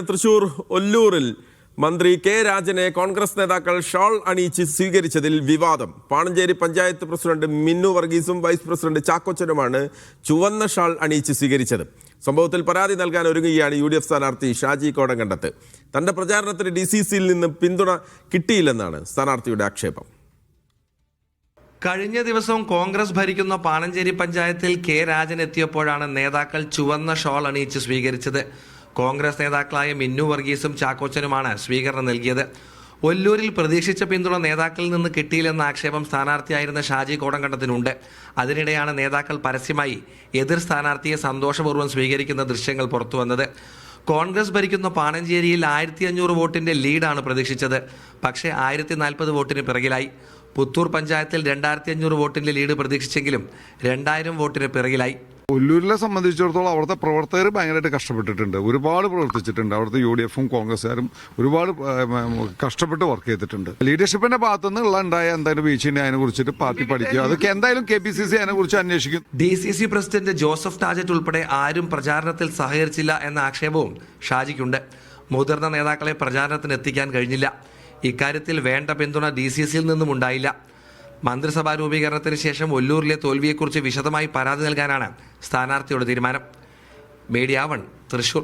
തൃശൂർ ഒല്ലൂരിൽ മന്ത്രി കെ രാജനെ കോൺഗ്രസ് നേതാക്കൾ ഷാൾ അണിയിച്ച് സ്വീകരിച്ചതിൽ വിവാദം. പാണഞ്ചേരി പഞ്ചായത്ത് പ്രസിഡന്റ് മിന്നു വർഗീസും വൈസ് പ്രസിഡന്റ് ചാക്കോച്ചനുമാണ് ചുവന്ന ഷാൾ അണിയിച്ച് സ്വീകരിച്ചത്. സംഭവത്തിൽ പരാതി നൽകാൻ ഒരുങ്ങുകയാണ് UDF സ്ഥാനാർത്ഥി ഷാജി കോടങ്കണ്ടത്ത്. തന്റെ പ്രചാരണത്തിന് DCCയിൽ നിന്ന് പിന്തുണ കിട്ടിയില്ലെന്നാണ് സ്ഥാനാർത്ഥിയുടെ ആക്ഷേപം. കഴിഞ്ഞ ദിവസം കോൺഗ്രസ് ഭരിക്കുന്ന പാണഞ്ചേരി പഞ്ചായത്തിൽ കെ രാജൻ എത്തിയപ്പോഴാണ് നേതാക്കൾ ചുവന്ന ഷാൾ അണിയിച്ച് സ്വീകരിച്ചത്. കോൺഗ്രസ് നേതാക്കളായ മിന്നു വർഗീസും ചാക്കോച്ചനുമാണ് സ്വീകരണം നൽകിയത്. ഒല്ലൂരിൽ പ്രതീക്ഷിച്ച പിന്തുണ നേതാക്കളിൽ നിന്ന് കിട്ടിയില്ലെന്ന ആക്ഷേപം സ്ഥാനാർത്ഥിയായിരുന്ന ഷാജി കോടങ്കണ്ടത്തിനുണ്ട്. അതിനിടെയാണ് നേതാക്കൾ പരസ്യമായി എതിർ സ്ഥാനാർത്ഥിയെ സന്തോഷപൂർവ്വം സ്വീകരിക്കുന്ന ദൃശ്യങ്ങൾ പുറത്തുവന്നത്. കോൺഗ്രസ് ഭരിക്കുന്ന പാണഞ്ചേരിയിൽ 1500 വോട്ടിന്റെ ലീഡാണ് പ്രതീക്ഷിച്ചത്. പക്ഷേ 1040 വോട്ടിന് പിറകിലായി. പുത്തൂർ പഞ്ചായത്തിൽ 2500 വോട്ടിന്റെ ലീഡ് പ്രതീക്ഷിച്ചെങ്കിലും 2000 വോട്ടിന് പിറകിലായി. ഒല്ലൂരിനെ സംബന്ധിച്ചിടത്തോളം അവിടുത്തെ പ്രവർത്തകർ ഭയങ്കരമായിട്ട് കഷ്ടപ്പെട്ടിട്ടുണ്ട്. ഒരുപാട് പ്രവർത്തിച്ചിട്ടുണ്ട്. അവിടുത്തെ UDFും കോൺഗ്രസ്സുകാരും ഒരുപാട് കഷ്ടപ്പെട്ട് വർക്ക് ചെയ്തിട്ടുണ്ട്. ലീഡർഷിപ്പിന്റെ ഭാഗത്തുനിന്ന് ഉണ്ടായ എന്തായാലും വീഴ്ച അതിനെ കുറിച്ചിട്ട് പാർട്ടി പഠിക്കുക. അതൊക്കെ എന്തായാലും KPCC അതിനെ കുറിച്ച് അന്വേഷിക്കും. DCC പ്രസിഡന്റ് ജോസഫ് ടാജറ്റ് ഉൾപ്പെടെ ആരും പ്രചാരണത്തിൽ സഹകരിച്ചില്ല എന്ന ആക്ഷേപവും ഷാജിക്കുണ്ട്. മുതിർന്ന നേതാക്കളെ പ്രചാരണത്തിന് എത്തിക്കാൻ കഴിഞ്ഞില്ല. ഇക്കാര്യത്തിൽ വേണ്ട പിന്തുണ DCCയിൽ നിന്നും ഉണ്ടായില്ല. മന്ത്രിസഭാ രൂപീകരണത്തിന് ശേഷം ഒല്ലൂരിലെ തോൽവിയെക്കുറിച്ച് വിശദമായി പരാതി നൽകാനാണ് സ്ഥാനാർത്ഥിയുടെ തീരുമാനം. മീഡിയ 1 തൃശൂർ.